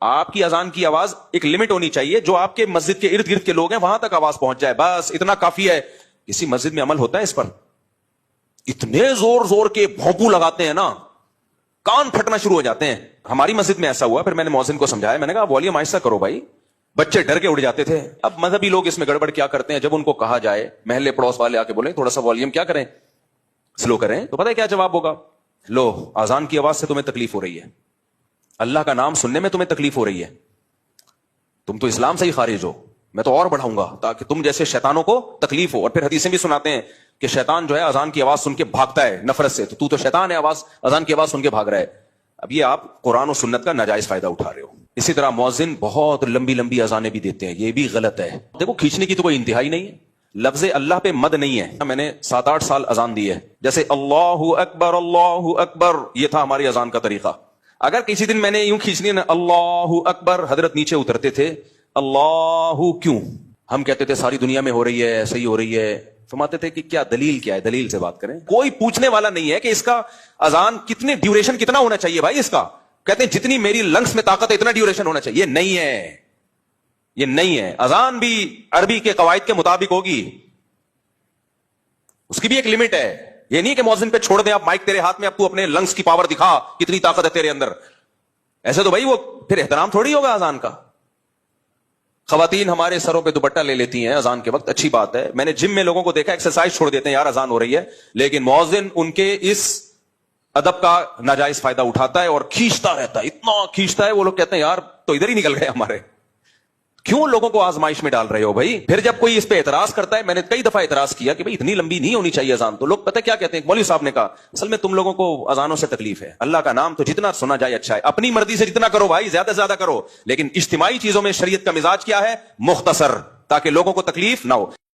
آپ کی اذان کی آواز ایک لمٹ ہونی چاہیے، جو آپ کے مسجد کے ارد گرد کے لوگ ہیں وہاں تک آواز پہنچ جائے، بس اتنا کافی ہے. کسی مسجد میں عمل ہوتا ہے اس پر؟ اتنے زور زور کے بھونپو لگاتے ہیں نا، کان پھٹنا شروع ہو جاتے ہیں. ہماری مسجد میں ایسا ہوا، پھر میں نے مؤذن کو سمجھایا، میں نے کہا والیوم آہستہ کرو بھائی. بچے ڈر کے اڑ جاتے تھے. اب مذہبی لوگ اس میں گڑبڑ کیا کرتے ہیں، جب ان کو کہا جائے، محلے پڑوس والے آ کے بولیں تھوڑا سا والیوم کیا کریں، سلو کریں، تو پتہ ہے کیا جواب ہوگا؟ لو، اذان کی آواز سے تمہیں تکلیف ہو رہی ہے، اللہ کا نام سننے میں تمہیں تکلیف ہو رہی ہے، تم تو اسلام سے ہی خارج ہو، میں تو اور بڑھاؤں گا تاکہ تم جیسے شیطانوں کو تکلیف ہو. اور پھر حدیثیں بھی سناتے ہیں کہ شیطان جو ہے اذان کی آواز سن کے بھاگتا ہے نفرت سے، تو تو شیطان ہے، اذان کی آواز سن کے بھاگ رہا ہے. اب یہ آپ قرآن و سنت کا ناجائز فائدہ اٹھا رہے ہو. اسی طرح مؤذن بہت لمبی لمبی اذانیں بھی دیتے ہیں، یہ بھی غلط ہے. دیکھو کھینچنے کی تو کوئی انتہائی نہیں ہے، لفظ اللہ پہ مد نہیں ہے. میں نے 7-8 سال اذان دی ہے، جیسے اللہ اکبر یہ تھا ہماری اذان کا طریقہ. اگر کسی دن میں نے یوں کھینچنی نا اللہ اکبر، حضرت نیچے اترتے تھے. اللہ کیوں؟ ہم کہتے تھے ساری دنیا میں ہو رہی ہے، ایسے ہی ہو رہی ہے. فرماتے تھے کہ کیا دلیل کیا ہے، دلیل سے بات کریں. کوئی پوچھنے والا نہیں ہے کہ اس کا اذان کتنے ڈیوریشن کتنا ہونا چاہیے بھائی اس کا. کہتے ہیں جتنی میری لنگس میں طاقت ہے اتنا ڈیوریشن ہونا چاہیے. نہیں ہے، یہ نہیں ہے. اذان بھی عربی کے قواعد کے مطابق ہوگی، اس کی بھی ایک لمٹ ہے. یہ نہیں کہ مؤذن پہ چھوڑ دیں آپ مائک تیرے ہاتھ میں، اب تو اپنے لنگس کی پاور دکھا کتنی طاقت ہے تیرے اندر. ایسے تو بھائی وہ پھر احترام تھوڑی ہوگا اذان کا. خواتین ہمارے سروں پہ دوپٹہ لے لیتی ہیں اذان کے وقت، اچھی بات ہے. میں نے جم میں لوگوں کو دیکھا ایکسرسائز چھوڑ دیتے ہیں، یار اذان ہو رہی ہے، لیکن مؤذن ان کے اس ادب کا ناجائز فائدہ اٹھاتا ہے اور کھینچتا رہتا ہے، اتنا کھینچتا ہے. وہ لوگ کہتے ہیں یار تو ادھر ہی نکل گئے ہمارے، کیوں لوگوں کو آزمائش میں ڈال رہے ہو بھائی. پھر جب کوئی اس پہ اعتراض کرتا ہے، میں نے کئی دفعہ اعتراض کیا کہ بھائی اتنی لمبی نہیں ہونی چاہیے اذان. تو لوگ پتہ کیا کہتے ہیں، مولوی صاحب نے کہا اصل میں تم لوگوں کو اذانوں سے تکلیف ہے، اللہ کا نام تو جتنا سنا جائے اچھا ہے، اپنی مرضی سے جتنا کرو بھائی، زیادہ سے زیادہ کرو، لیکن اجتماعی چیزوں میں شریعت کا مزاج کیا ہے؟ مختصر، تاکہ لوگوں کو تکلیف نہ ہو.